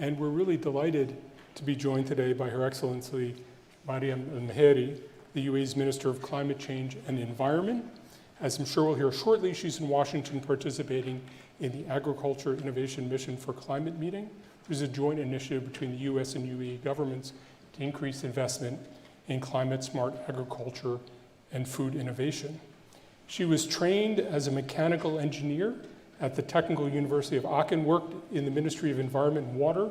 And we're really delighted to be joined today by Her Excellency Mariam Almheiri, the UAE's Minister of Climate Change and Environment. As I'm sure we'll hear shortly, she's in Washington participating in the Agriculture Innovation Mission for Climate meeting, which is a joint initiative between the US and UAE governments to increase investment in climate-smart agriculture and food innovation. She was trained as a mechanical engineer at the Technical University of Aachen, worked in the Ministry of Environment and Water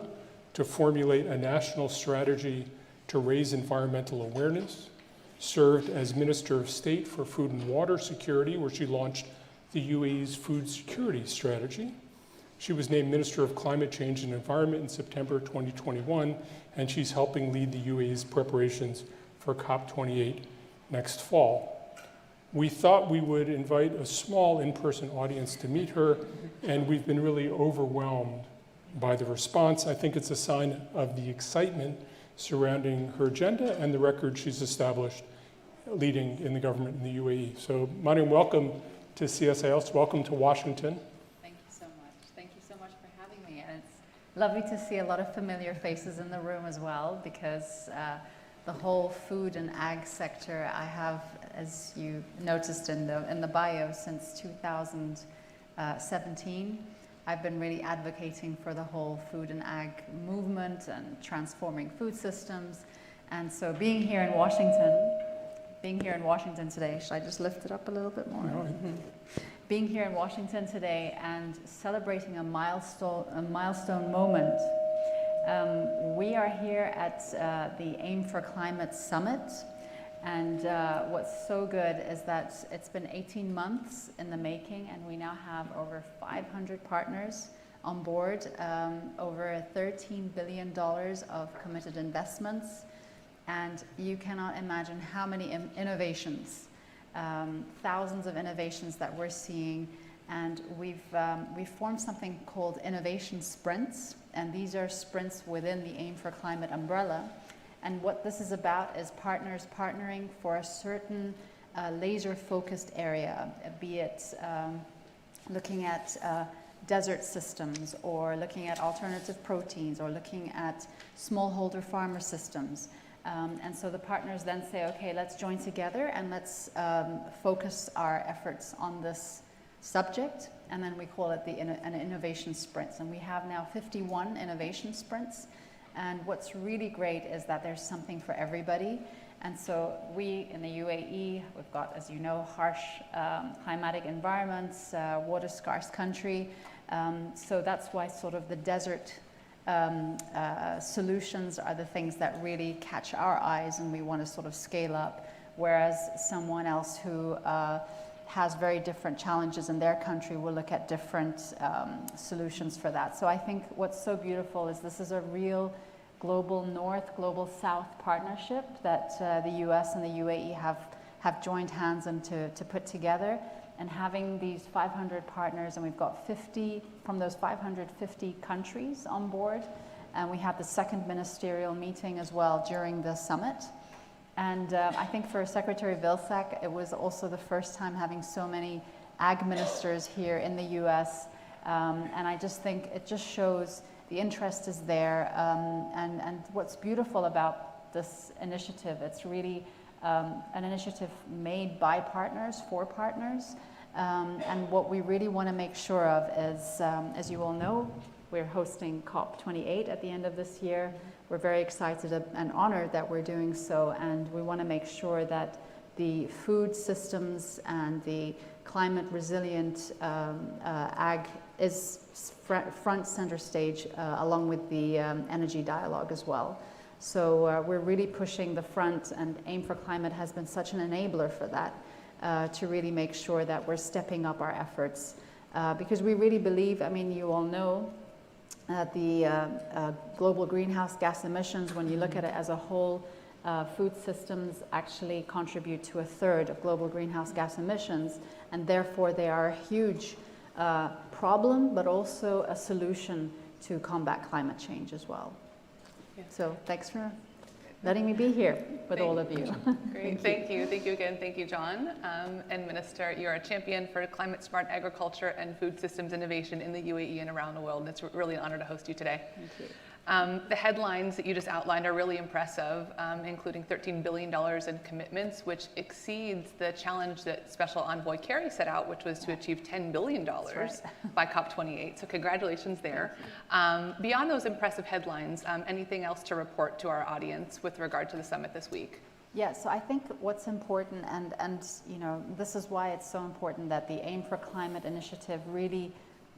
to formulate a national strategy to raise environmental awareness, served as Minister of State for Food and Water Security, where she launched the UAE's food security strategy. She was named Minister of Climate Change and Environment in September 2021, and she's helping lead the UAE's preparations for COP28 next fall. We thought we would invite a small in-person audience to meet her, and we've been really overwhelmed by the response. I think it's a sign of the excitement surrounding her agenda and the record she's established leading in the government in the UAE. So, Mariam, welcome to CSIS. Welcome to Washington. Thank you so much. Thank you so much for having me. And it's lovely to see a lot of familiar faces in the room as well, because the whole food and ag sector, I have, as you noticed in the bio, since 2017, I've been really advocating for the whole food and ag movement and transforming food systems. And so being here in Washington today, should I just lift it up a little bit more? No. Being here in Washington today and celebrating a milestone moment. We are here at the Aim for Climate Summit, and what's so good is that it's been 18 months in the making, and we now have over 500 partners on board, over $13 billion of committed investments, and you cannot imagine how many innovations, thousands of innovations that we're seeing. And we've formed something called innovation sprints, and these are sprints within the Aim for Climate umbrella. And what this is about is partners partnering for a certain laser-focused area, be it looking at desert systems, or looking at alternative proteins, or looking at smallholder farmer systems. And so the partners then say, okay, let's join together and let's focus our efforts on this subject, and then we call it an innovation sprints. And we have now 51 innovation sprints, and what's really great is that there's something for everybody. And so we in the UAE, we've got, as you know, harsh climatic environments, water scarce country, so that's why sort of the desert solutions are the things that really catch our eyes and we want to sort of scale up, whereas someone else who has very different challenges in their country will look at different solutions for that. So I think what's so beautiful is this is a real global north, global south partnership that the US and the UAE have joined hands and to put together. And having these 500 partners, and we've got 50 from those 550 countries on board. And we had the second ministerial meeting as well during the summit. And I think for Secretary Vilsack, it was also the first time having so many ag ministers here in the US. And I just think it just shows the interest is there. And what's beautiful about this initiative, it's really an initiative made by partners, for partners. And what we really want to make sure of is, as you all know, we're hosting COP28 at the end of this year. We're very excited and honored that we're doing so, and we want to make sure that the food systems and the climate resilient ag is front center stage along with the energy dialogue as well. So we're really pushing the front, and Aim for Climate has been such an enabler for that, to really make sure that we're stepping up our efforts. Because we really believe, I mean, you all know, the global greenhouse gas emissions, when you look at it as a whole, food systems actually contribute to 1/3 of global greenhouse gas emissions, and therefore they are a huge problem, but also a solution to combat climate change as well. Yeah. So thanks for letting me be here with all of you. Great, thank you again. Thank you, John. And Minister, you're a champion for climate smart agriculture and food systems innovation in the UAE and around the world. And it's really an honor to host you today. Thank you. The headlines that you just outlined are really impressive, including $13 billion in commitments, which exceeds the challenge that Special Envoy Kerry set out, which was to achieve $10 billion by COP28. So congratulations there. Beyond those impressive headlines, anything else to report to our audience with regard to the summit this week? Yeah, so I think what's important, and you know, this is why it's so important that the Aim for Climate initiative really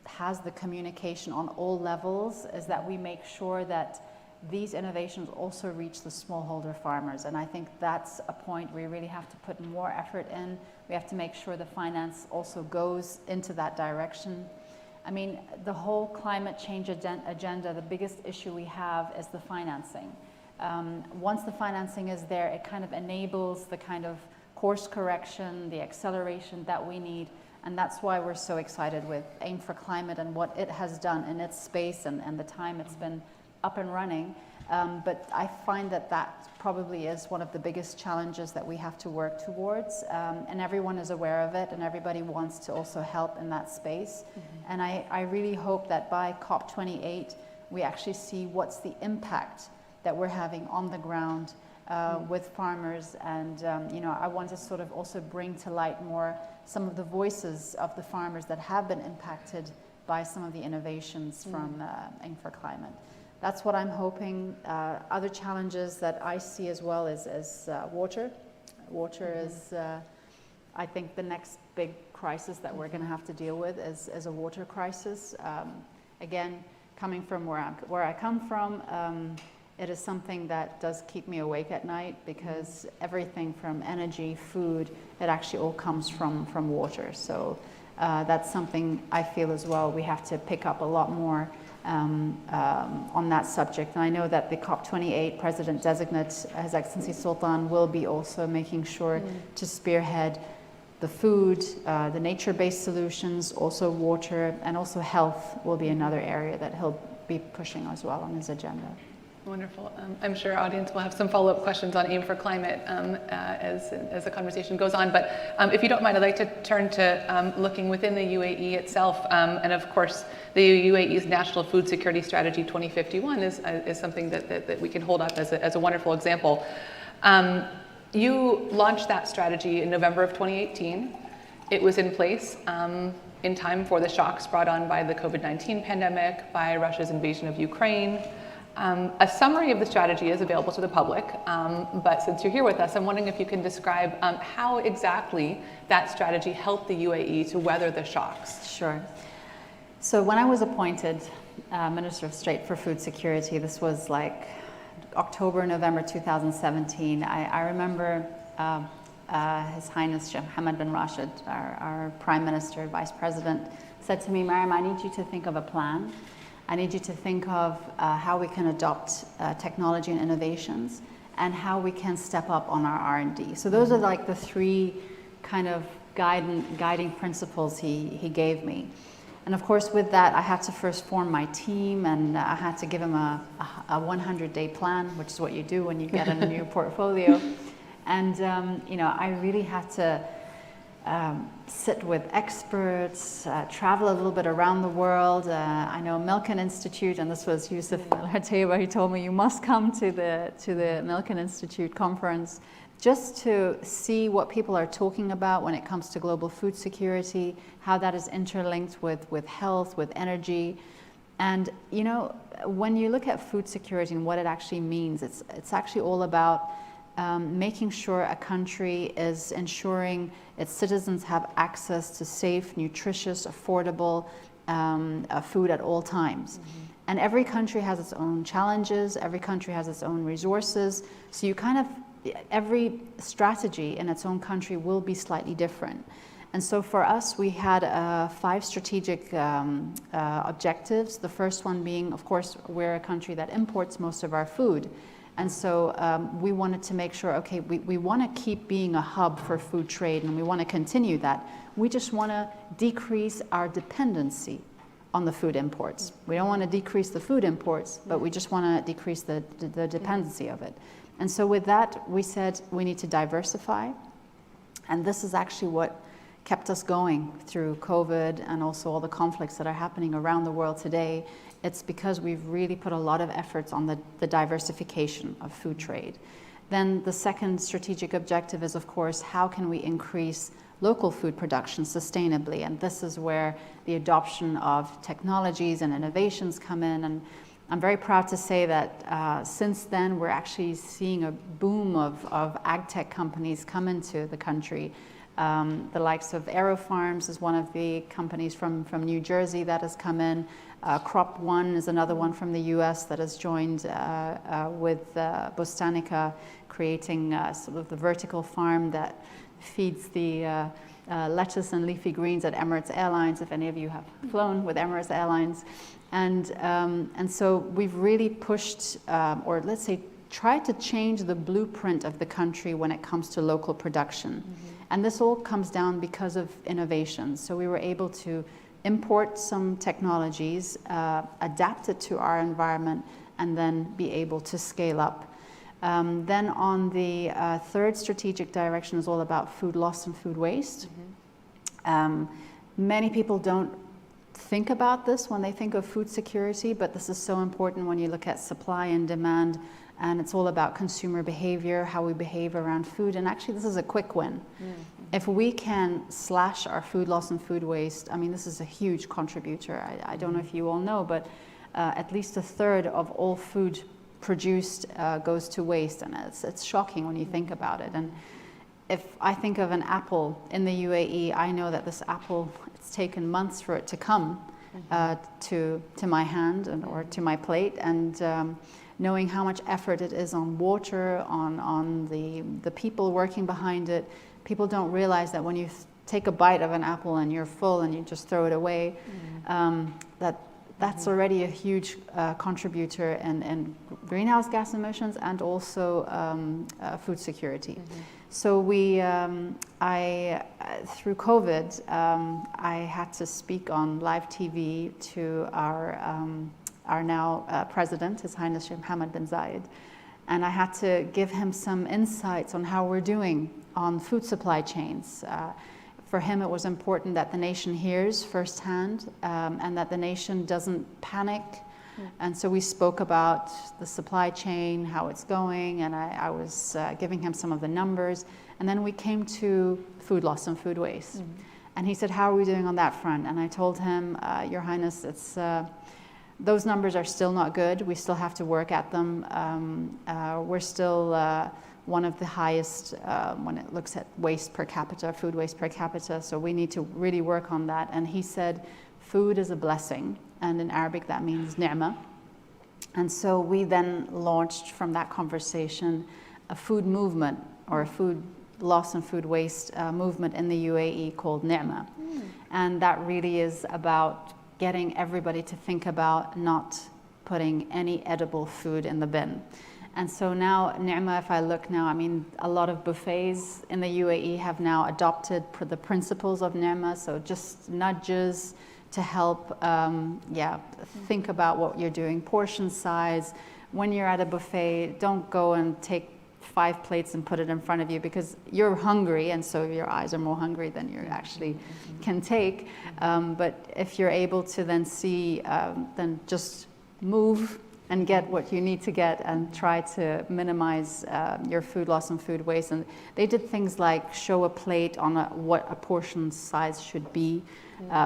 has the communication on all levels, is that we make sure that these innovations also reach the smallholder farmers. And I think that's a point we really have to put more effort in. We have to make sure the finance also goes into that direction. I mean, the whole climate change agenda, the biggest issue we have is the financing. Once the financing is there, it kind of enables the kind of course correction, the acceleration that we need. And that's why we're so excited with Aim for Climate and what it has done in its space and the time it's been up and running. But I find that that probably is one of the biggest challenges that we have to work towards. And everyone is aware of it, and everybody wants to also help in that space. Mm-hmm. And I really hope that by COP28, we actually see what's the impact that we're having on the ground with farmers. And you know, I want to sort of also bring to light more some of the voices of the farmers that have been impacted by some of the innovations from Aim for Climate. That's what I'm hoping. Other challenges that I see as well is water. Water is, I think, the next big crisis that we're going to have to deal with is a water crisis. Again, coming from where I come from, it is something that does keep me awake at night, because everything from energy, food, it actually all comes from water. So that's something I feel as well we have to pick up a lot more on that subject. And I know that the COP28 President-designate, His Excellency Sultan, will be also making sure to spearhead the food, the nature-based solutions, also water, and also health will be another area that he'll be pushing as well on his agenda. Wonderful. I'm sure our audience will have some follow-up questions on Aim for Climate as the conversation goes on. But if you don't mind, I'd like to turn to looking within the UAE itself. And of course, the UAE's National Food Security Strategy 2051 is something that we can hold up as a wonderful example. You launched that strategy in November of 2018. It was in place in time for the shocks brought on by the COVID-19 pandemic, by Russia's invasion of Ukraine. A summary of the strategy is available to the public, but since you're here with us, I'm wondering if you can describe how exactly that strategy helped the UAE to weather the shocks. Sure. So when I was appointed Minister of State for Food Security, this was like October, November 2017, I remember His Highness Sheikh Mohammed bin Rashid, our Prime Minister, Vice President, said to me, Mariam, I need you to think of a plan. I need you to think of how we can adopt technology and innovations, and how we can step up on our R&D. So those are like the three kind of guiding principles he gave me. And of course, with that, I had to first form my team, and I had to give him a 100-day plan, which is what you do when you get a new portfolio. And you know, I really had to sit with experts, travel a little bit around the world. I know Milken Institute, and this was Yusuf Al-Hateba, he told me you must come to the Milken Institute conference just to see what people are talking about when it comes to global food security, how that is interlinked with health, with energy. And you know, when you look at food security and what it actually means, it's actually all about making sure a country is ensuring its citizens have access to safe, nutritious, affordable food at all times. Mm-hmm. And every country has its own challenges, every country has its own resources, so you kind of, every strategy in its own country will be slightly different. And so for us, we had 5 strategic objectives. The first one being, of course, we're a country that imports most of our food. And so we wanted to make sure, okay, we want to keep being a hub for food trade, and we want to continue that. We just want to decrease our dependency on the food imports. We don't want to decrease the food imports, but we just want to decrease the dependency of it. And so with that, we said we need to diversify. And this is actually what kept us going through COVID and also all the conflicts that are happening around the world today, it's because we've really put a lot of efforts on the diversification of food trade. Then the second strategic objective is, of course, how can we increase local food production sustainably? And this is where the adoption of technologies and innovations come in. And I'm very proud to say that since then, we're actually seeing a boom of ag tech companies come into the country. The likes of AeroFarms is one of the companies from New Jersey that has come in. Crop One is another one from the US that has joined with Botanica, creating sort of the vertical farm that feeds the lettuce and leafy greens at Emirates Airlines, if any of you have flown with Emirates Airlines. And so we've really pushed, or let's say, tried to change the blueprint of the country when it comes to local production. And this all comes down because of innovation. So we were able to import some technologies, adapt it to our environment, and then be able to scale up. Then on the third strategic direction is all about food loss and food waste. Many people don't think about this when they think of food security, but this is so important when you look at supply and demand, and it's all about consumer behavior, how we behave around food. And actually, this is a quick win. If we can slash our food loss and food waste, I mean, this is a huge contributor. I don't know if you all know, but at least a third of all food produced goes to waste, and it's shocking when you think about it. And if I think of an apple in the UAE, I know that this apple, it's taken months for it to come to my hand or to my plate, and knowing how much effort it is on water, on the people working behind it. People don't realize that when you take a bite of an apple and you're full and you just throw it away, that's already a huge contributor in greenhouse gas emissions and also food security. So through COVID, I had to speak on live TV to our now president, His Highness Sheikh Mohammed bin Zayed, and I had to give him some insights on how we're doing on food supply chains. For him, it was important that the nation hears firsthand and that the nation doesn't panic. And so we spoke about the supply chain, how it's going, and I was giving him some of the numbers. And then we came to food loss and food waste. And he said, how are we doing on that front? And I told him, Your Highness, those numbers are still not good. We still have to work at them. We're still one of the highest when it looks at waste per capita, food waste per capita. So we need to really work on that. And he said, food is a blessing. And in Arabic, that means ni'mah. And so we then launched from that conversation a food movement, or a food loss and food waste movement in the UAE called ni'mah. And that really is about getting everybody to think about not putting any edible food in the bin. And so now, ni'mah, if I look now, I mean, a lot of buffets in the UAE have now adopted the principles of ni'mah, so just nudges to help, think about what you're doing, portion size. When you're at a buffet, don't go and take 5 plates and put it in front of you, because you're hungry, and so your eyes are more hungry than you actually can take. But if you're able to then see, then just move and get what you need to get and try to minimize your food loss and food waste. And they did things like show a plate on what a portion size should be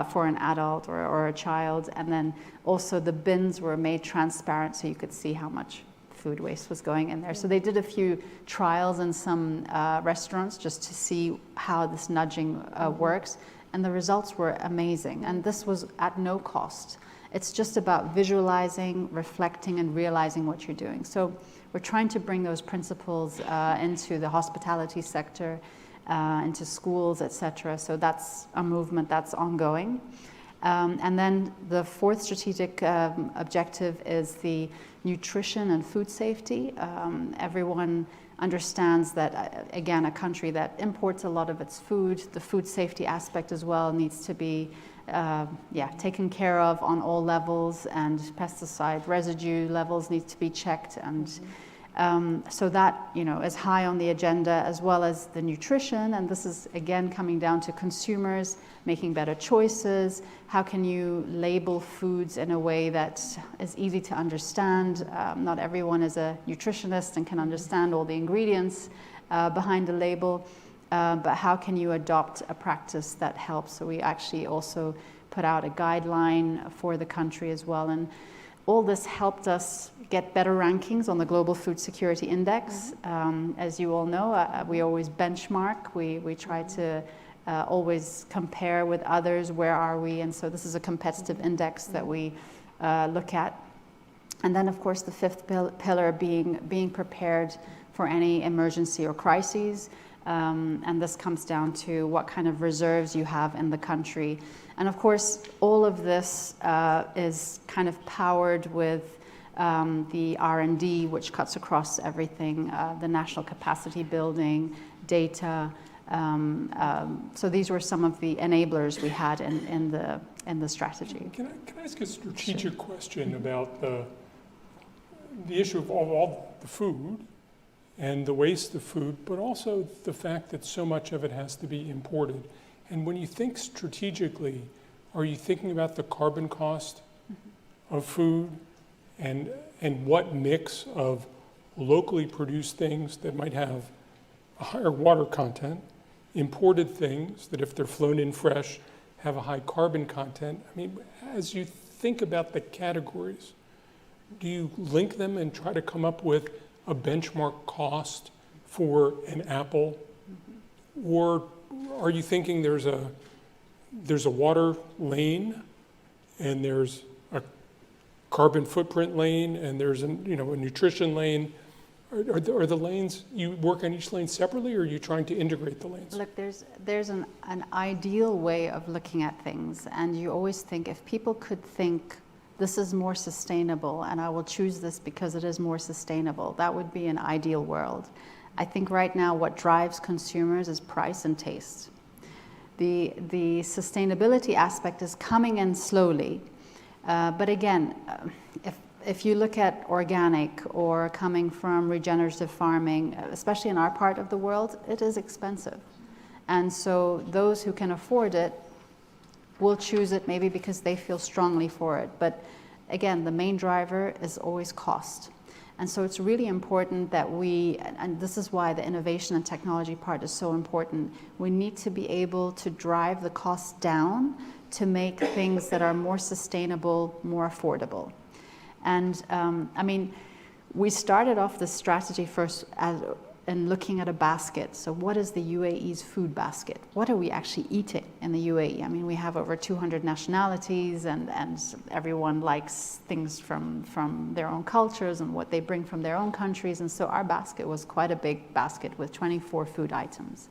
for an adult or a child. And then also the bins were made transparent so you could see how much food waste was going in there. So they did a few trials in some restaurants just to see how this nudging works. And the results were amazing. And this was at no cost. It's just about visualizing, reflecting, and realizing what you're doing. So we're trying to bring those principles into the hospitality sector, into schools, etc. So that's a movement that's ongoing. And then the fourth strategic objective is the nutrition and food safety. Everyone understands that, again, a country that imports a lot of its food, the food safety aspect as well needs to be taken care of on all levels, and pesticide residue levels need to be checked. And So that, is high on the agenda, as well as the nutrition. And this is, again, coming down to consumers making better choices. How can you label foods in a way that is easy to understand? Not everyone is a nutritionist and can understand all the ingredients behind the label. But how can you adopt a practice that helps? So we actually also put out a guideline for the country as well. And all this helped us get better rankings on the Global Food Security Index. As you all know, we always benchmark. We try to always compare with others. Where are we? And so this is a competitive index that we look at. And then, of course, the fifth pillar being prepared for any emergency or crises. And this comes down to what kind of reserves you have in the country. And of course, all of this is kind of powered with the R&D, which cuts across everything, the national capacity building, data. So these were some of the enablers we had in the strategy. Can I ask a strategic question about the issue of all the food and the waste of food, but also the fact that so much of it has to be imported? And when you think strategically, are you thinking about the carbon cost of food and what mix of locally produced things that might have a higher water content, imported things that if they're flown in fresh have a high carbon content? I mean, as you think about the categories, do you link them and try to come up with a benchmark cost for an apple? Or are you thinking there's a water lane and there's a carbon footprint lane and there's a nutrition lane? Are the lanes, you work on each lane separately, or are you trying to integrate the lanes? Look, there's an ideal way of looking at things, and you always think if people could think this is more sustainable and I will choose this because it is more sustainable, that would be an ideal world. I think right now what drives consumers is price and taste. The sustainability aspect is coming in slowly, but again, if you look at organic or coming from regenerative farming, especially in our part of the world, it is expensive. And so those who can afford it will choose it maybe because they feel strongly for it. But again, the main driver is always cost. And so it's really important that and this is why the innovation and technology part is so important, we need to be able to drive the costs down to make things that are more sustainable, more affordable. And we started off this strategy first in looking at a basket. So what is the UAE's food basket? What are we actually eating in the UAE? I mean, we have over 200 nationalities and everyone likes things from their own cultures and what they bring from their own countries. And so our basket was quite a big basket with 24 food items.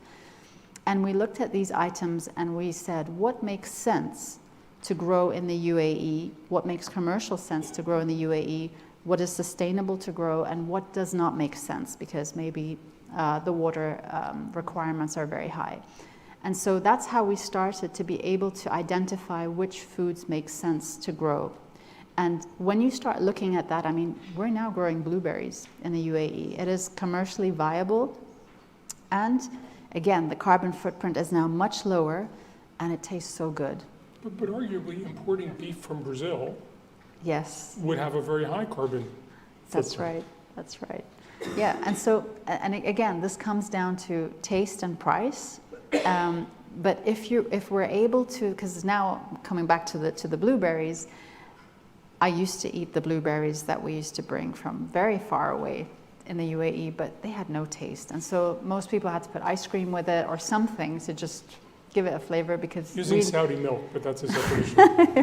And we looked at these items and we said, what makes sense to grow in the UAE? What makes commercial sense to grow in the UAE? What is sustainable to grow, and what does not make sense because maybe the water requirements are very high. And so that's how we started to be able to identify which foods make sense to grow. And when you start looking at that, I mean, we're now growing blueberries in the UAE. It is commercially viable. And again, the carbon footprint is now much lower and it tastes so good. But arguably importing beef from Brazil, yes, would have a very high carbon footprint. That's right. Yeah, and so, and again, this comes down to taste and price. But if we're able to, because now coming back to the blueberries, I used to eat the blueberries that we used to bring from very far away in the UAE, but they had no taste. And so most people had to put ice cream with it or something to just give it a flavor because using Saudi milk, but that's a separate issue.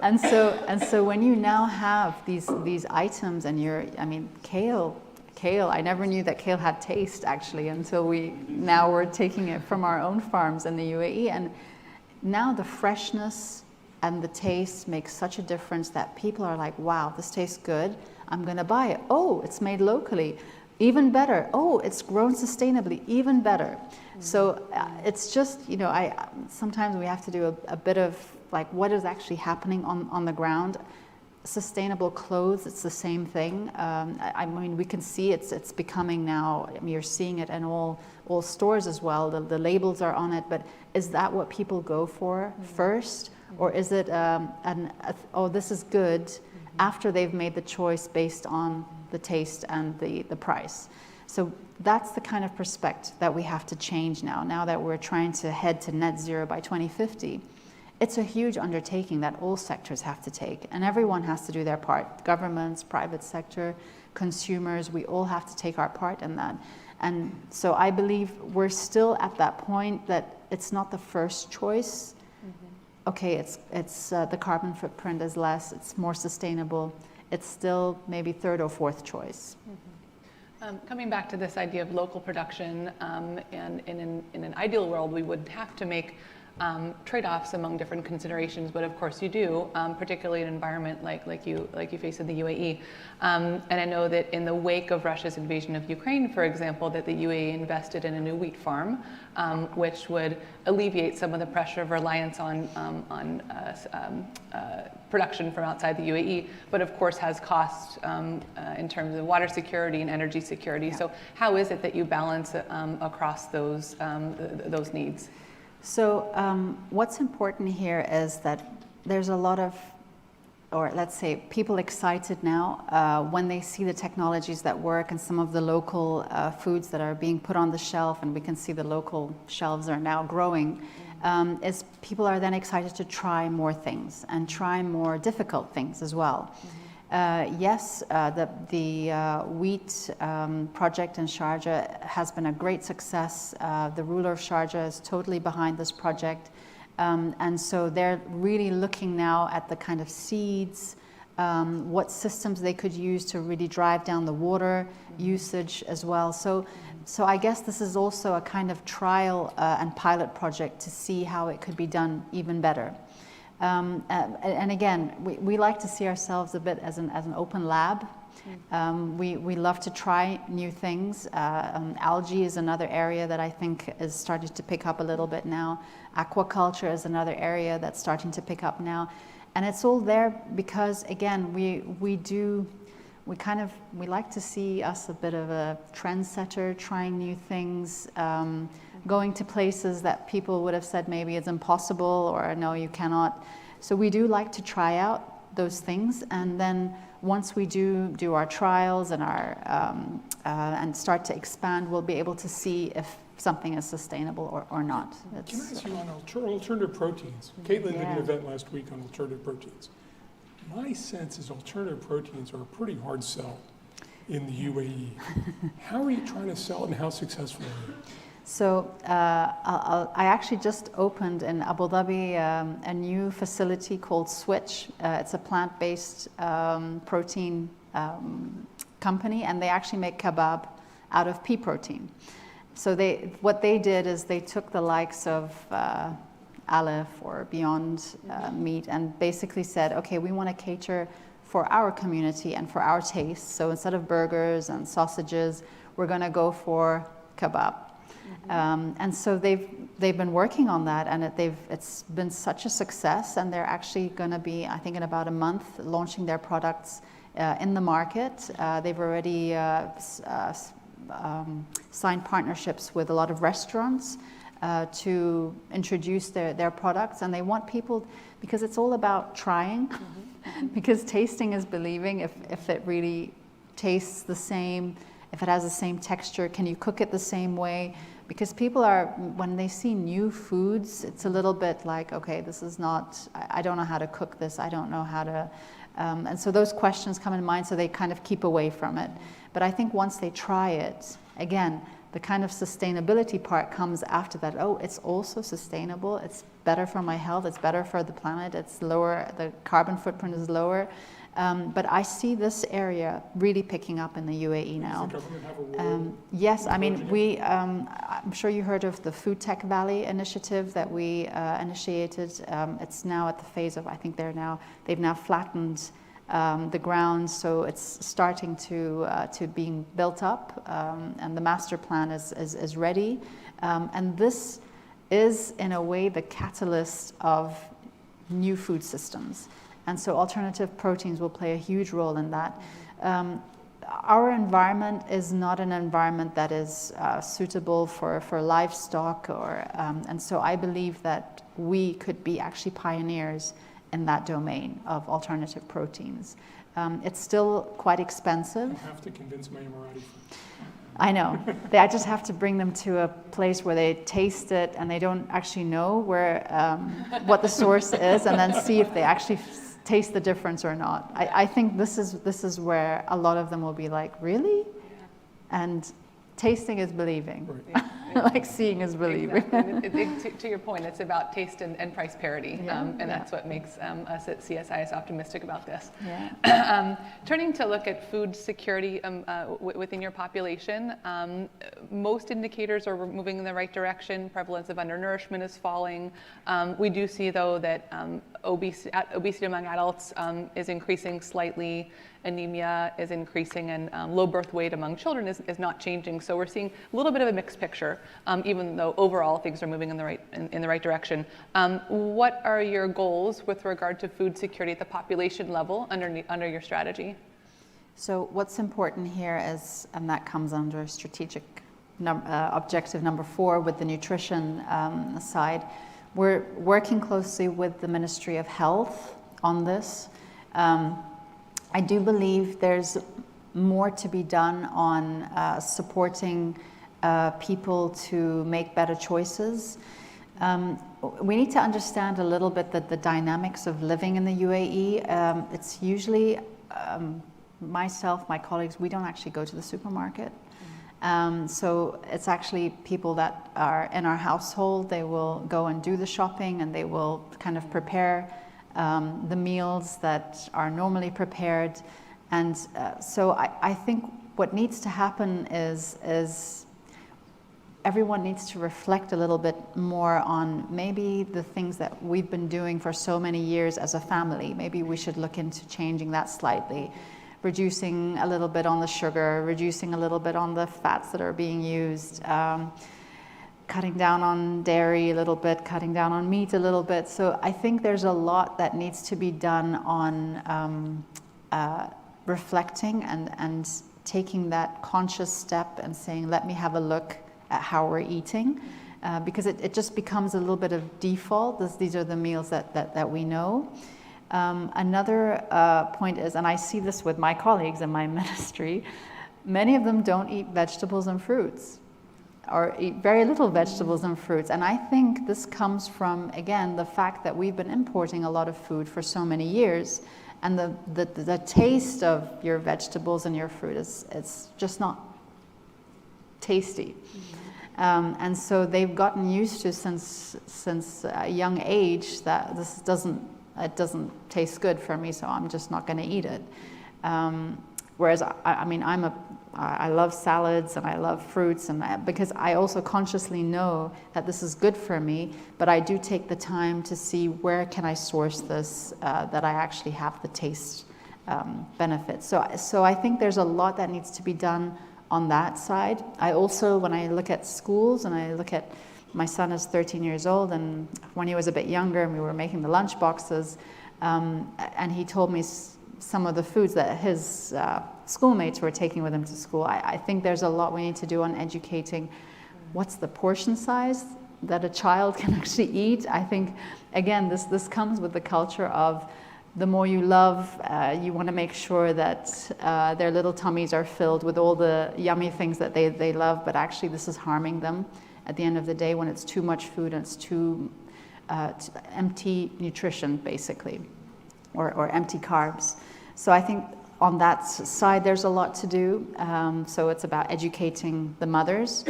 And so when you now have these items and kale, I never knew that kale had taste actually until we're taking it from our own farms in the UAE, and now the freshness and the taste makes such a difference that people are like, wow, this tastes good, I'm gonna buy it. Oh, it's made locally, even better. Oh, it's grown sustainably, even better. So it's just, sometimes we have to do a bit of like what is actually happening on the ground. sustainable clothes, it's the same thing. I mean, we can see it's becoming now, I mean, you're seeing it in all stores as well. The labels are on it, but is that what people go for first? Or is it, oh, this is good, after they've made the choice based on the taste and the price? So that's the kind of perspective that we have to change now that we're trying to head to net zero by 2050. It's a huge undertaking that all sectors have to take, and everyone has to do their part. Governments, private sector, consumers, we all have to take our part in that. And so I believe we're still at that point that it's not the first choice. Okay, it's the carbon footprint is less, it's more sustainable. It's still maybe third or fourth choice. Coming back to this idea of local production, and in an ideal world, we would have to make trade-offs among different considerations, but of course you do, particularly in an environment like you face in the UAE. And I know that in the wake of Russia's invasion of Ukraine, for example, that the UAE invested in a new wheat farm, which would alleviate some of the pressure of reliance on production from outside the UAE, but of course has costs in terms of water security and energy security. Yeah. So how is it that you balance across those needs? So what's important here is that there's a lot of, or let's say, people excited now when they see the technologies that work and some of the local foods that are being put on the shelf, and we can see the local shelves are now growing, is people are then excited to try more things and try more difficult things as well. Yes, the wheat project in Sharjah has been a great success. The ruler of Sharjah is totally behind this project. And so they're really looking now at the kind of seeds, what systems they could use to really drive down the water usage as well. So I guess this is also a kind of trial and pilot project to see how it could be done even better. And again, we like to see ourselves a bit as an open lab. We love to try new things. Algae is another area that I think is starting to pick up a little bit now. Aquaculture is another area that's starting to pick up now. And it's all there because, again, we like to see us a bit of a trendsetter, trying new things, going to places that people would have said maybe it's impossible or no, you cannot. So we do like to try out those things, and then once we do our trials and and start to expand, we'll be able to see if something is sustainable or not. Can I ask you on alternative proteins? Caitlin did an event last week on alternative proteins. My sense is alternative proteins are a pretty hard sell in the UAE. How are you trying to sell it, and how successful are you? So I actually just opened in Abu Dhabi a new facility called Switch. It's a plant-based protein company, and they actually make kebab out of pea protein. So what they did is they took the likes of Aleph or Beyond Meat and basically said, okay, we want to cater for our community and for our tastes. So instead of burgers and sausages, we're going to go for kebab. And so they've been working on that, and it's been such a success, and they're actually going to be, I think in about a month, launching their products in the market. They've already signed partnerships with a lot of restaurants to introduce their products, and they want people, because it's all about trying, because tasting is believing. If it really tastes the same, if it has the same texture, can you cook it the same way? Because people are, when they see new foods, it's a little bit like, okay, this is not, I don't know how to cook this, I don't know how to, and so those questions come in mind, so they kind of keep away from it. But I think once they try it, again, the kind of sustainability part comes after that. Oh, it's also sustainable, it's better for my health, it's better for the planet, it's lower, the carbon footprint is lower. But I see this area really picking up in the UAE now. Does the government have a role? Yes, I mean, I'm sure you heard of the Food Tech Valley initiative that we initiated. It's now at the phase of, I think they've now flattened the ground, so it's starting to being built up, and the master plan is ready. And this is, in a way, the catalyst of new food systems. And so alternative proteins will play a huge role in that. Our environment is not an environment that is suitable for livestock, and so I believe that we could be actually pioneers in that domain of alternative proteins. It's still quite expensive. I have to convince my Emirati. I know. I just have to bring them to a place where they taste it and they don't actually know what the source is, and then see if they actually taste the difference or not. I think this is where a lot of them will be like, really? And tasting is believing. Right. Like seeing is believing. Exactly. To your point, it's about taste and price parity, and that's what makes us at CSIS optimistic about this. Yeah. Turning to look at food security within your population, most indicators are moving in the right direction. Prevalence of undernourishment is falling. We do see, though, that obesity among adults is increasing slightly. Anemia is increasing, and low birth weight among children is not changing. So we're seeing a little bit of a mixed picture, even though overall things are moving in the right direction. What are your goals with regard to food security at the population level under your strategy? So what's important here is, and that comes under strategic objective number 4 with the nutrition side, we're working closely with the Ministry of Health on this. I do believe there's more to be done on supporting people to make better choices. We need to understand a little bit that the dynamics of living in the UAE, it's usually myself, my colleagues, we don't actually go to the supermarket. So it's actually people that are in our household, they will go and do the shopping, and they will kind of prepare the meals that are normally prepared. And so I think what needs to happen is everyone needs to reflect a little bit more on maybe the things that we've been doing for so many years as a family. Maybe we should look into changing that slightly, reducing a little bit on the sugar, reducing a little bit on the fats that are being used, cutting down on dairy a little bit, cutting down on meat a little bit. So I think there's a lot that needs to be done on reflecting and taking that conscious step and saying, let me have a look at how we're eating, because it just becomes a little bit of default. These are the meals that we know. Another point is, and I see this with my colleagues in my ministry, many of them don't eat vegetables and fruits, or eat very little vegetables and fruits. And I think this comes from, again, the fact that we've been importing a lot of food for so many years, and the taste of your vegetables and your fruit it's just not tasty. And so they've gotten used to since a young age that it doesn't taste good for me, so I'm just not going to eat it. Whereas I love salads and I love fruits, and because I also consciously know that this is good for me, but I do take the time to see where can I source this that I actually have the taste benefits. So I think there's a lot that needs to be done on that side. I also, when I look at schools and I look at, my son is 13 years old, and when he was a bit younger and we were making the lunch boxes, and he told me some of the foods that his schoolmates were taking with him to school. I think there's a lot we need to do on educating what's the portion size that a child can actually eat. I think, again, this comes with the culture of the more you love, you want to make sure that their little tummies are filled with all the yummy things that they love, but actually this is harming them at the end of the day when it's too much food and it's too empty nutrition, basically, or empty carbs. So I think on that side, there's a lot to do. So it's about educating the mothers.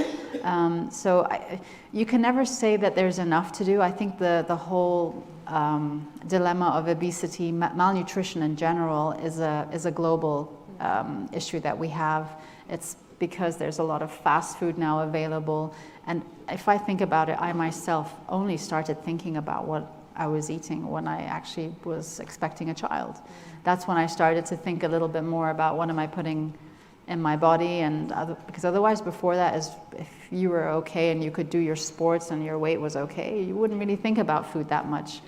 You can never say that there's enough to do. I think the whole dilemma of obesity, malnutrition in general, is a global issue that we have. It's because there's a lot of fast food now available. And if I think about it, I myself only started thinking about what I was eating when I actually was expecting a child. That's when I started to think a little bit more about what am I putting in my body, because otherwise before that, if you were okay and you could do your sports and your weight was okay, you wouldn't really think about food that much.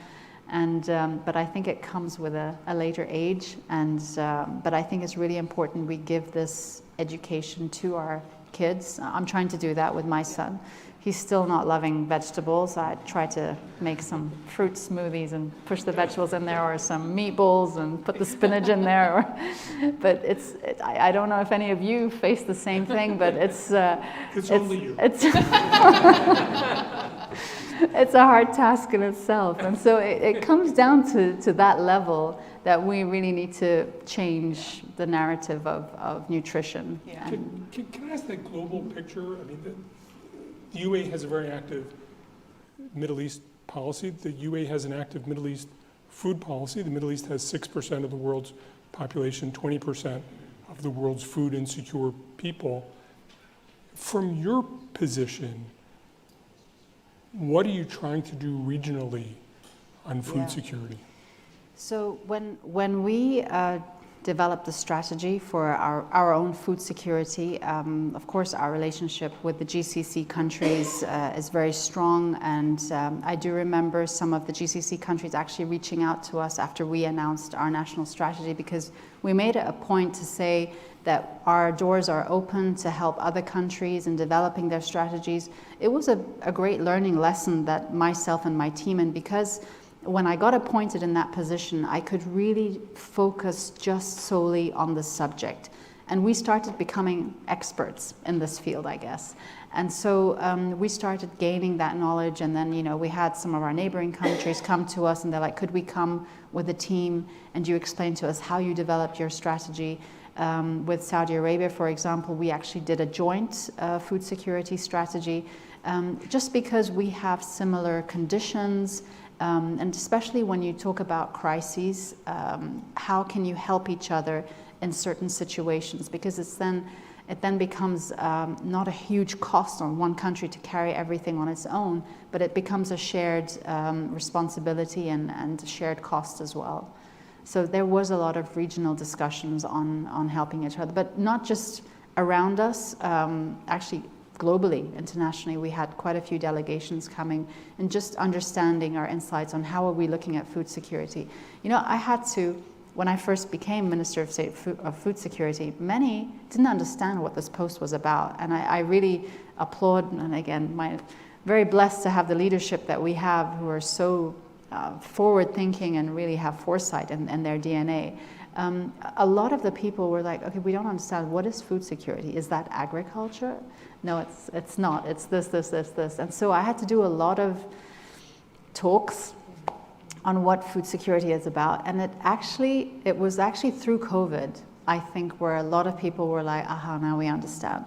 But I think it comes with a later age, but I think it's really important we give this education to our kids. I'm trying to do that with my son. He's still not loving vegetables. I try to make some fruit smoothies and push the vegetables in there, or some meatballs and put the spinach in there. But I don't know if any of you face the same thing, but it's only you. It's it's a hard task in itself. And so it comes down to that level that we really need to change the narrative of nutrition. Yeah. Can I ask that global picture? I mean, the UAE has a very active Middle East policy. The UAE has an active Middle East food policy. The Middle East has 6% of the world's population, 20% of the world's food insecure people. From your position, what are you trying to do regionally on food security? So when we developed the strategy for our own food security, of course our relationship with the GCC countries is very strong, and I do remember some of the GCC countries actually reaching out to us after we announced our national strategy, because we made it a point to say that our doors are open to help other countries in developing their strategies. It was a great learning lesson that myself and my team, and because when I got appointed in that position, I could really focus just solely on the subject. And we started becoming experts in this field, I guess. And so we started gaining that knowledge, and then, we had some of our neighboring countries come to us, and they're like, could we come with a team and you explain to us how you developed your strategy? With Saudi Arabia, for example, we actually did a joint food security strategy, just because we have similar conditions. And especially when you talk about crises, how can you help each other in certain situations? Because it then becomes not a huge cost on one country to carry everything on its own, but it becomes a shared responsibility and shared cost as well. So there was a lot of regional discussions on helping each other, but not just around us, actually globally, internationally, we had quite a few delegations coming and just understanding our insights on how are we looking at food security. I had to, when I first became Minister of State of Food Security, many didn't understand what this post was about. And I really applaud, and again, I'm very blessed to have the leadership that we have, who are so forward thinking and really have foresight in their DNA. A lot of the people were like, okay, we don't understand, what is food security? Is that agriculture? No, it's not. It's this. And so I had to do a lot of talks on what food security is about. And it was actually through COVID, I think, where a lot of people were like, aha, now we understand.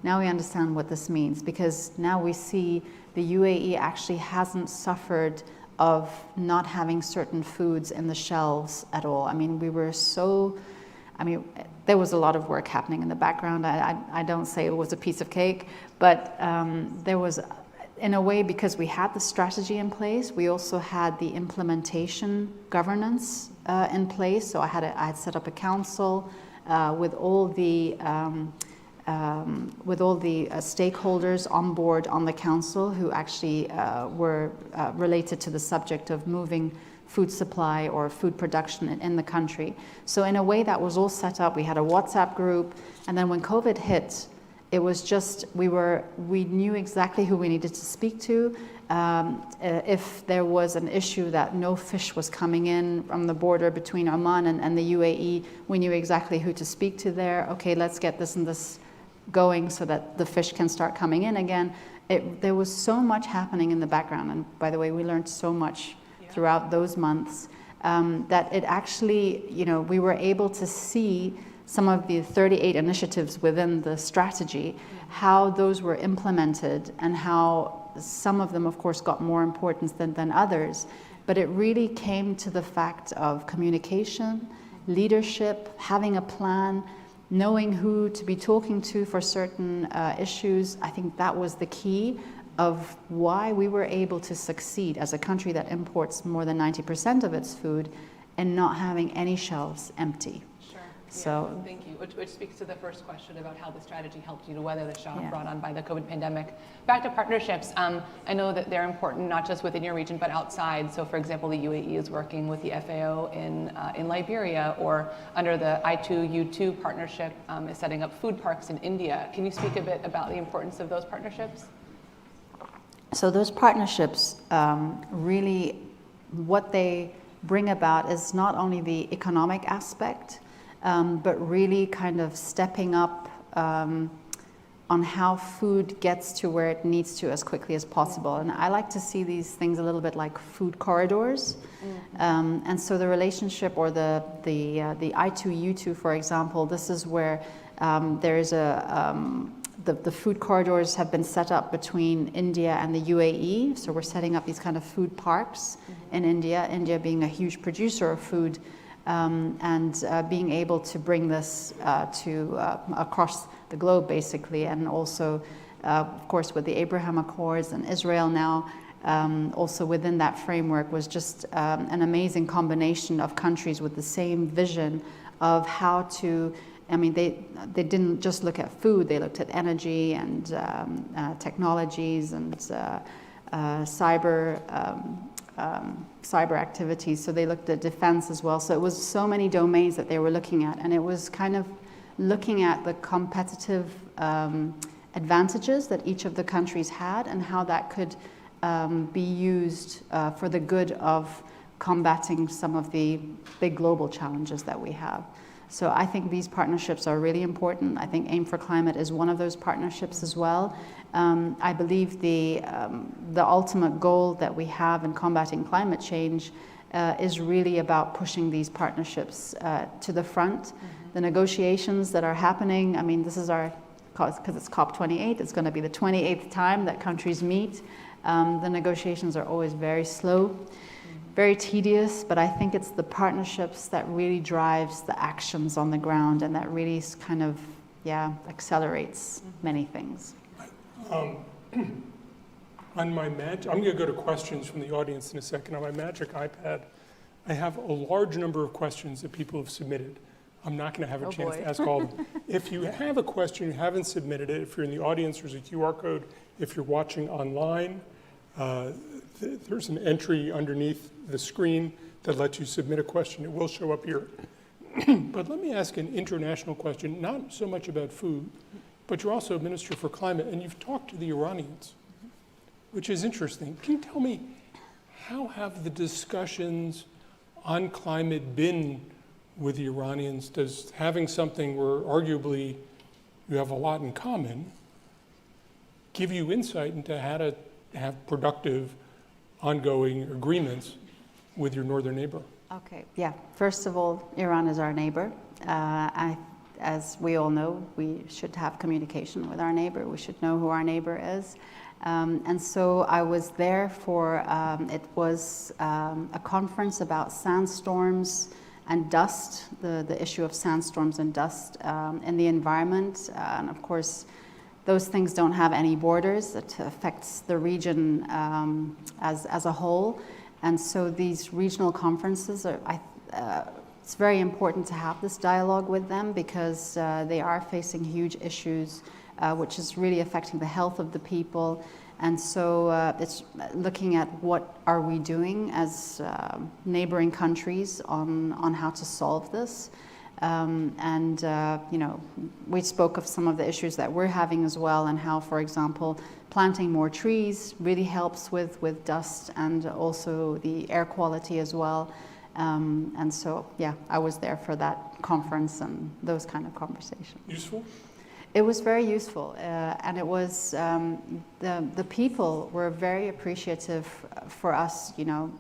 Now we understand what this means, because now we see the UAE actually hasn't suffered of not having certain foods in the shelves at all. I mean, there was a lot of work happening in the background. I don't say it was a piece of cake, but there was, in a way, because we had the strategy in place, we also had the implementation governance in place. So I had set up a council with all the stakeholders on board on the council, who actually were related to the subject of moving food supply or food production in the country. So in a way, that was all set up. We had a WhatsApp group, and then when COVID hit, it was just, we knew exactly who we needed to speak to. If there was an issue that no fish was coming in from the border between Oman and the UAE, we knew exactly who to speak to there. Okay, let's get this and this going so that the fish can start coming in again. There was so much happening in the background, and by the way, we learned so much throughout those months, that it actually, we were able to see some of the 38 initiatives within the strategy, how those were implemented, and how some of them, of course, got more importance than others. But it really came to the fact of communication, leadership, having a plan, knowing who to be talking to for certain issues. I think that was the key of why we were able to succeed as a country that imports more than 90% of its food and not having any shelves empty. Sure. So yeah, thank you, which speaks to the first question about how the strategy helped you to weather the shock Yeah. brought on by the COVID pandemic. Back to partnerships, I know that they're important not just within your region but outside. So for example, the UAE is working with the FAO in Liberia, or under the I2U2 partnership is setting up food parks in India. Can you speak a bit about the importance of those partnerships? So those partnerships really, what they bring about is not only the economic aspect, but really kind of stepping up on how food gets to where it needs to as quickly as possible. And I like to see these things a little bit like food corridors. And so the relationship, or the I2U2, for example, this is where there is the food corridors have been set up between India and the UAE. So we're setting up these kind of food parks in India, India being a huge producer of food, and being able to bring this to across the globe, basically. And also, of course, with the Abraham Accords and Israel now, also within that framework was just an amazing combination of countries with the same vision of how to, I mean, they didn't just look at food, they looked at energy and technologies and cyber activities. So they looked at defense as well. So it was so many domains that they were looking at, and it was kind of looking at the competitive advantages that each of the countries had and how that could be used for the good of combating some of the big global challenges that we have. So I think these partnerships are really important. I think Aim for Climate is one of those partnerships as well. I believe the ultimate goal that we have in combating climate change is really about pushing these partnerships to the front. The negotiations that are happening, I mean, this is because it's COP28, it's going to be the 28th time that countries meet. The negotiations are always very slow, very tedious, but I think it's the partnerships that really drives the actions on the ground, and that really kind of, accelerates many things. On my I'm going to go to questions from the audience in a second. On my magic iPad, I have a large number of questions that people have submitted. I'm not going to have a chance to ask all of them. If you have a question, you haven't submitted it, if you're in the audience, there's a QR code. If you're watching online, there's an entry underneath the screen that lets you submit a question. It will show up here. But let me ask an international question, not so much about food, but you're also a Minister for Climate, and you've talked to the Iranians, which is interesting. Can you tell me, how have the discussions on climate been with the Iranians? Does having something where arguably you have a lot in common give you insight into how to have productive, ongoing agreements with your northern neighbor? Okay, yeah. First of all, Iran is our neighbor. As we all know, we should have communication with our neighbor. We should know who our neighbor is. And so I was there for, it was a conference about sandstorms and dust, the issue of sandstorms and dust in the environment. And of course, those things don't have any borders. It affects the region as a whole. And so these regional conferences, it's very important to have this dialogue with them, because they are facing huge issues, which is really affecting the health of the people. And so it's looking at what are we doing as neighboring countries on how to solve this. You know, we spoke of some of the issues that we're having as well, and how, for example, planting more trees really helps with dust and also the air quality as well. And so, yeah, I was there for that conference and those kind of conversations. Useful? It was very useful, and it was, the people were very appreciative for us, you know,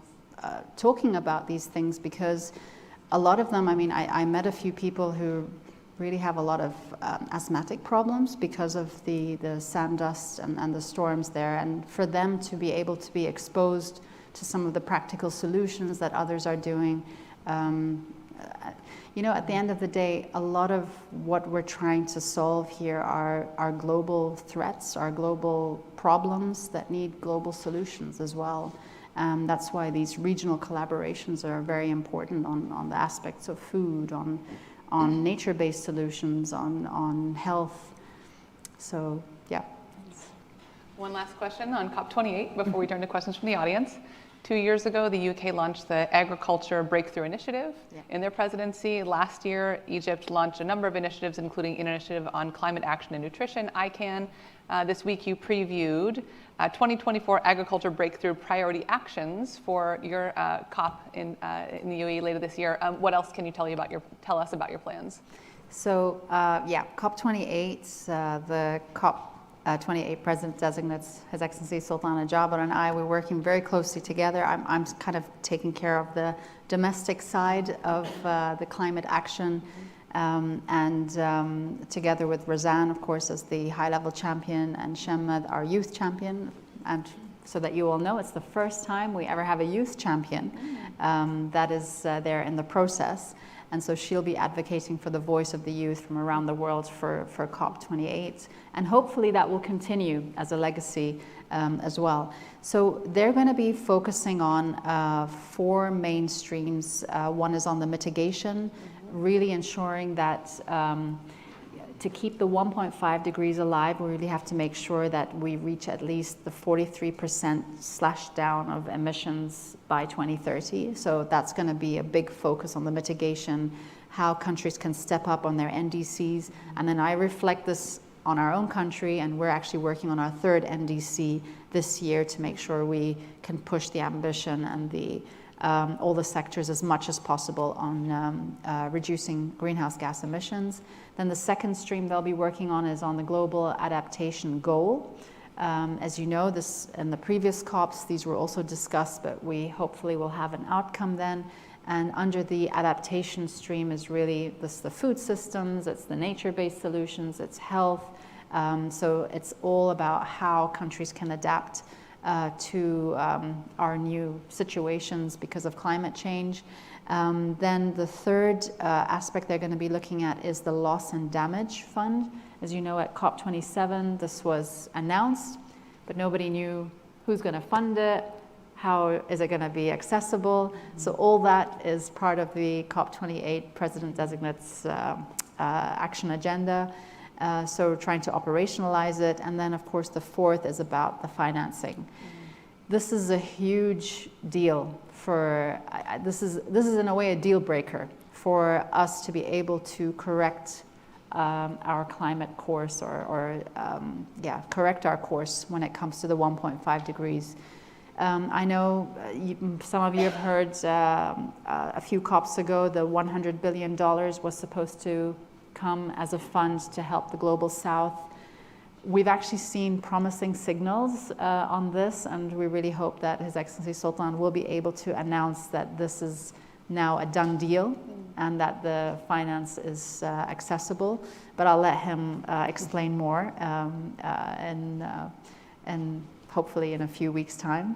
talking about these things, because a lot of them, I mean, I met a few people who really have a lot of asthmatic problems because of the sand dust and the storms there, and for them to be able to be exposed to some of the practical solutions that others are doing. You know, at the end of the day, a lot of what we're trying to solve here are global threats, are global problems that need global solutions as well. That's why these regional collaborations are very important on the aspects of food, on on nature-based solutions, on health. So, yeah. One last question on COP28 before we turn to questions from the audience. 2 years ago, the UK launched the Agriculture Breakthrough Initiative in their presidency. Last year, Egypt launched a number of initiatives, including an initiative on climate action and nutrition, ICAN. This week, you previewed 2024 Agriculture Breakthrough Priority Actions for your COP in the UAE later this year. What else can you tell us about your plans? So, COP28, the COP28 President-designates His Excellency Sultan Al-Jaber and I, we're working very closely together. I'm kind of taking care of the domestic side of the climate action, and together with Razan, of course, as the high-level champion, and Shemad, our youth champion. And so that you all know, it's the first time we ever have a youth champion that is there in the process. And so she'll be advocating for the voice of the youth from around the world for COP28. And hopefully that will continue as a legacy as well. So they're going to be focusing on 4 main streams. One is on the mitigation, really ensuring that to keep the 1.5 degrees alive, we really have to make sure that we reach at least the 43% slash down of emissions by 2030. So that's going to be a big focus on the mitigation, how countries can step up on their NDCs. And then I reflect this on our own country, and we're actually working on our 3rd NDC this year to make sure we can push the ambition and the all the sectors as much as possible on reducing greenhouse gas emissions. Then the second stream they'll be working on is on the global adaptation goal. As you know, this in the previous COPs, these were also discussed, but we hopefully will have an outcome then. And under the adaptation stream is really the food systems, it's the nature-based solutions, it's health. So it's all about how countries can adapt to our new situations because of climate change. Then the third aspect they're going to be looking at is the loss and damage fund. As you know, at COP27, this was announced, but nobody knew who's going to fund it, how is it going to be accessible. So all that is part of the COP28 President-designate's action agenda. So trying to operationalize it. And then, of course, the fourth is about the financing. This is a huge deal for, this is in a way a deal breaker for us to be able to correct our climate course or correct our course when it comes to the 1.5 degrees. I know some of you have heard a few COPs ago, the $100 billion was supposed to come as a fund to help the global south. We've actually seen promising signals on this, and we really hope that His Excellency Sultan will be able to announce that this is now a done deal and that the finance is accessible. But I'll let him explain more and hopefully in a few weeks' time.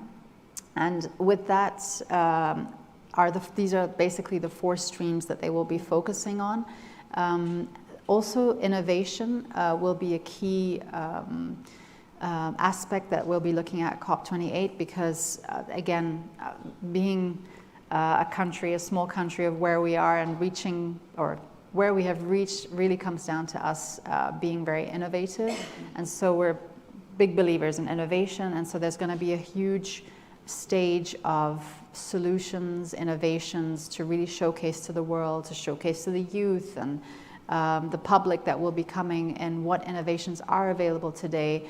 And with that, these are basically the 4 streams that they will be focusing on. Also, innovation will be a key aspect that we'll be looking at COP28 because, again, being a country, a small country of where we are and reaching, or where we have reached, really comes down to us being very innovative. And so we're big believers in innovation, and so there's going to be a huge stage of solutions, innovations to really showcase to the world, to showcase to the youth and the public that will be coming, and what innovations are available today,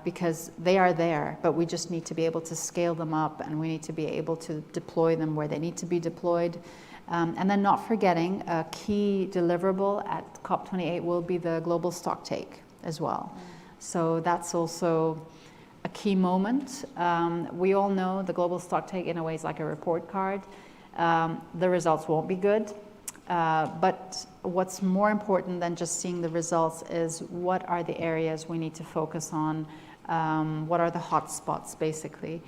because they are there, but we just need to be able to scale them up, and we need to be able to deploy them where they need to be deployed. And then not forgetting, a key deliverable at COP28 will be the global stocktake as well. So that's also a key moment. We all know the global stocktake in a way is like a report card. The results won't be good. But what's more important than just seeing the results is what are the areas we need to focus on, what are the hot spots basically,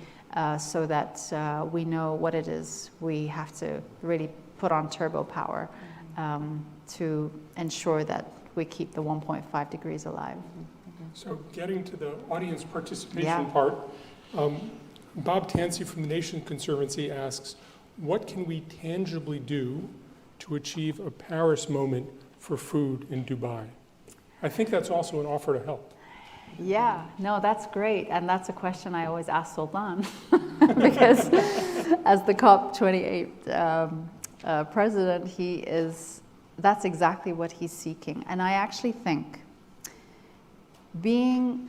so that we know what it is we have to really put on turbo power to ensure that we keep the 1.5 degrees alive. So getting to the audience participation part, Bob Tansey from the Nation Conservancy asks, what can we tangibly do to achieve a Paris moment for food in Dubai? I think that's also an offer to help. Yeah, no, that's great. And that's a question I always ask Sultan because as the COP28 president, that's exactly what he's seeking. And I actually think being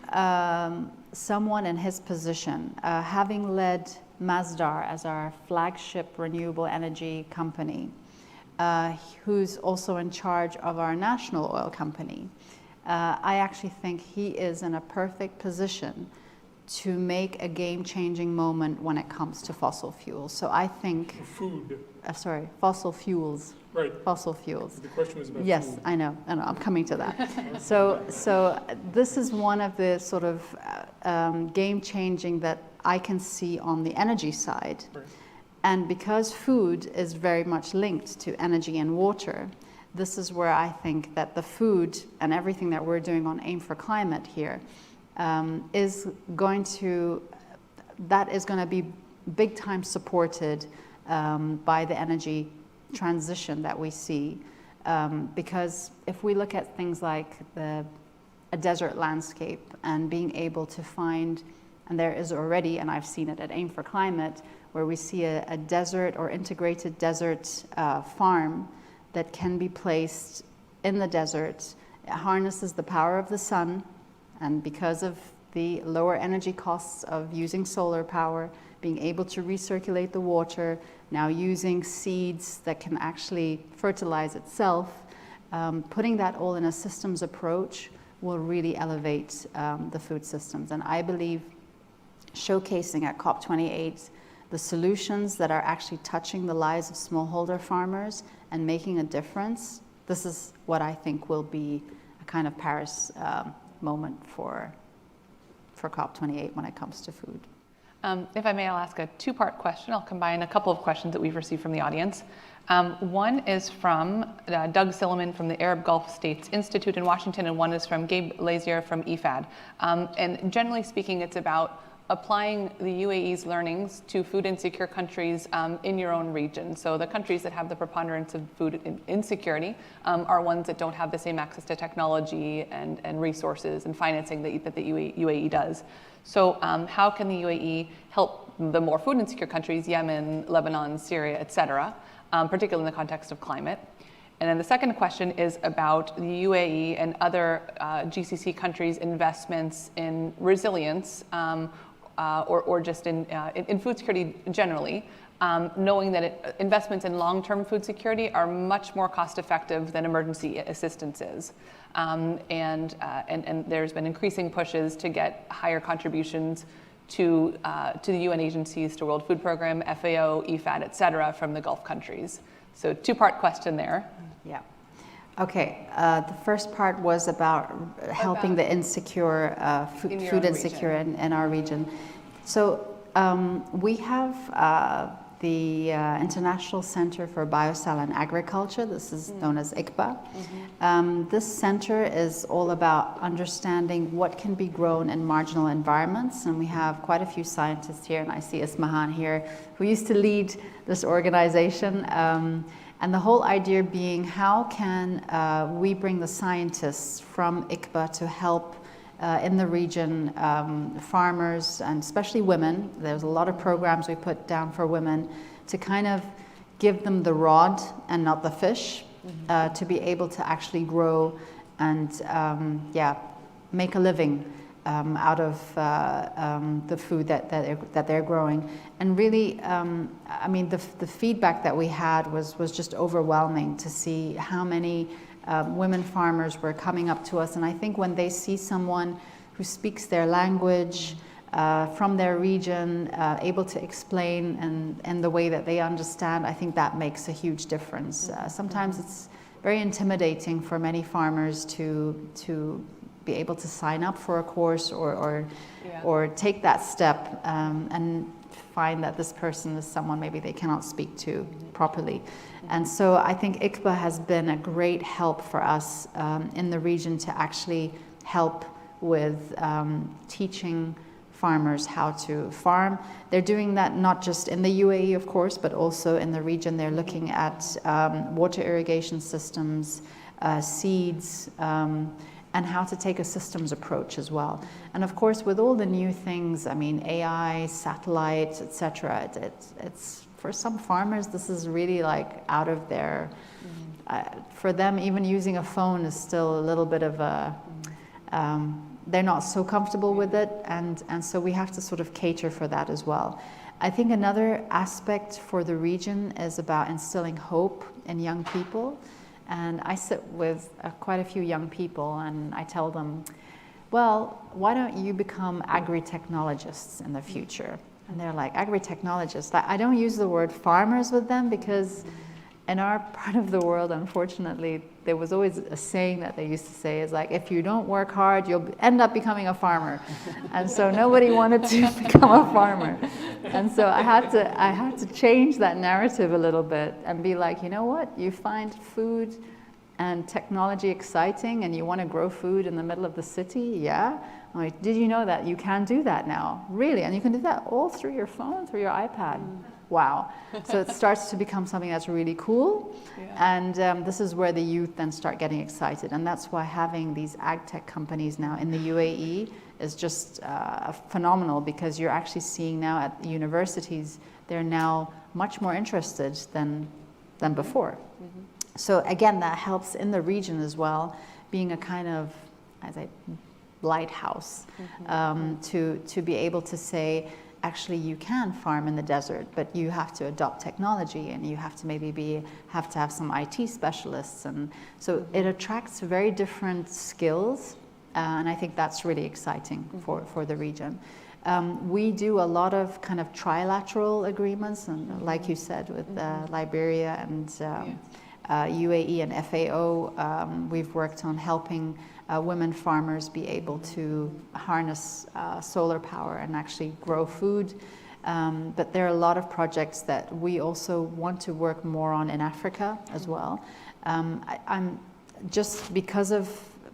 someone in his position, having led Masdar as our flagship renewable energy company, who's also in charge of our national oil company, I actually think he is in a perfect position to make a game-changing moment when it comes to fossil fuels. So I think... Food. Fossil fuels. Right. Fossil fuels. The question was about yes, food. I know, I'm coming to that. So this is one of the sort of game-changing that I can see on the energy side. Right. And because food is very much linked to energy and water, this is where I think that the food and everything that we're doing on Aim for Climate here is going to be big time supported by the energy transition that we see. Because if we look at things like a desert landscape and being able to find, and there is already, and I've seen it at Aim for Climate, where we see a desert or integrated desert farm that can be placed in the desert. It harnesses the power of the sun, and because of the lower energy costs of using solar power, being able to recirculate the water, now using seeds that can actually fertilize itself, putting that all in a systems approach will really elevate the food systems. And I believe showcasing at COP28 the solutions that are actually touching the lives of smallholder farmers and making a difference, this is what I think will be a kind of Paris moment for COP28 when it comes to food. If I may, I'll ask a two-part question. I'll combine a couple of questions that we've received from the audience. One is from Doug Silliman from the Arab Gulf States Institute in Washington, and one is from Gabe Lazier from IFAD. And generally speaking, it's about applying the UAE's learnings to food insecure countries in your own region. So the countries that have the preponderance of food insecurity are ones that don't have the same access to technology and resources and financing that the UAE does. So how can the UAE help the more food insecure countries, Yemen, Lebanon, Syria, et cetera, particularly in the context of climate? And then the second question is about the UAE and other GCC countries' investments in resilience or just in food security generally, knowing that investments in long-term food security are much more cost-effective than emergency assistance is. And there's been increasing pushes to get higher contributions to the UN agencies, to World Food Program, FAO, IFAD, et cetera, from the Gulf countries. So two-part question there. Yeah. Okay, the first part was about helping the insecure, food insecure in our region. So we have the International Center for Biosaline Agriculture. This is known as ICBA. This center is all about understanding what can be grown in marginal environments, and we have quite a few scientists here, and I see Ismahan here, who used to lead this organization. And the whole idea being, how can we bring the scientists from ICBA to help in the region, farmers and especially women. There's a lot of programs we put down for women to kind of give them the rod and not the fish, to be able to actually grow and make a living out of the food that they're growing. And really, I mean, the feedback that we had was just overwhelming to see how many women farmers were coming up to us. And I think when they see someone who speaks their language from their region, able to explain and the way that they understand, I think that makes a huge difference. Sometimes it's very intimidating for many farmers to be able to sign up for a course or take that step and find that this person is someone maybe they cannot speak to properly. And so I think ICBA has been a great help for us in the region to actually help with teaching farmers how to farm. They're doing that not just in the UAE, of course, but also in the region. They're looking at water irrigation systems, seeds, and how to take a systems approach as well. And of course, with all the new things, I mean, AI, satellites, etc., it's for some farmers, this is really like out of their, for them, even using a phone is still a little bit of a, they're not so comfortable with it, and so we have to sort of cater for that as well. I think another aspect for the region is about instilling hope in young people. And I sit with quite a few young people, and I tell them, well, why don't you become agri-technologists in the future? And they're like, agri-technologists? I don't use the word farmers with them, because in our part of the world, unfortunately, there was always a saying that they used to say, is like, if you don't work hard, you'll end up becoming a farmer. And so nobody wanted to become a farmer. And so I had to change that narrative a little bit and be like, you know what, you find food and technology exciting and you want to grow food in the middle of the city, yeah? I'm like, did you know that you can do that now? Really? And you can do that all through your phone, through your iPad. Wow. So it starts to become something that's really cool. Yeah. And this is where the youth then start getting excited. And that's why having these ag tech companies now in the UAE is just phenomenal, because you're actually seeing now at the universities, they're now much more interested than before. Mm-hmm. So again, that helps in the region as well, being a kind of, as a lighthouse, to be able to say, actually you can farm in the desert, but you have to adopt technology, and you have to maybe have to have some IT specialists, and so it attracts very different skills, and I think that's really exciting for the region. We do a lot of kind of trilateral agreements, and like you said, with Liberia and UAE and FAO, we've worked on helping women farmers be able to harness solar power and actually grow food. But there are a lot of projects that we also want to work more on in Africa as well. I'm just because of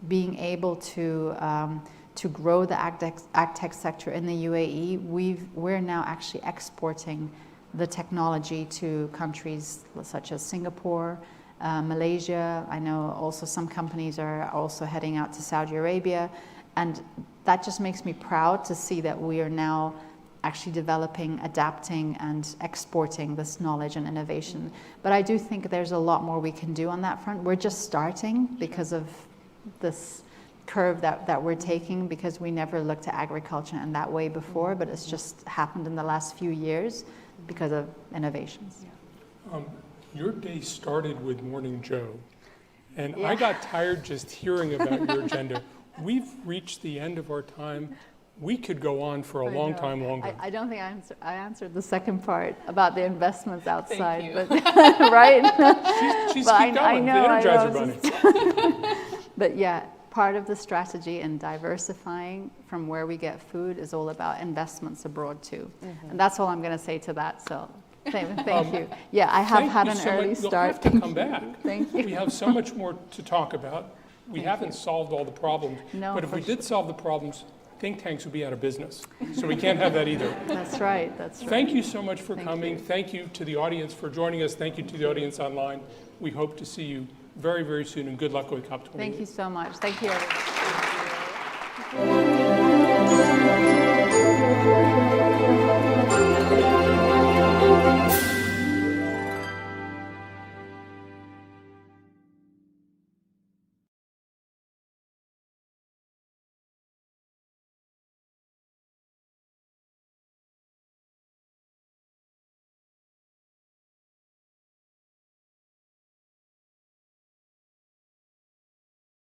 being able to grow the ag tech sector in the UAE, we're now actually exporting the technology to countries such as Singapore, Malaysia. I know also some companies are also heading out to Saudi Arabia, and that just makes me proud to see that we are now actually developing, adapting, and exporting this knowledge and innovation. But I do think there's a lot more we can do on that front. We're just starting because of this curve that we're taking, because we never looked at agriculture in that way before, but it's just happened in the last few years because of innovations. Your day started with Morning Joe, and I got tired just hearing about your agenda. We've reached the end of our time. We could go on for a long time longer. I don't think I answered the second part about the investments outside, Thank but right? She's keep going, the Energizer Bunny. But yeah, part of the strategy in diversifying from where we get food is all about investments abroad too. And that's all I'm going to say to that. So thank you. Yeah, I have had an early start. You'll have to come back. Thank you. We have so much more to talk about. We haven't solved all the problems, but if we did solve the problems, think tanks would be out of business. So we can't have that either. That's right. That's right. Thank you so much for coming. Thank you to the audience for joining us. Thank you to the audience online. We hope to see you very, very soon, and good luck with COP28. Thank you so much. Thank you, everyone.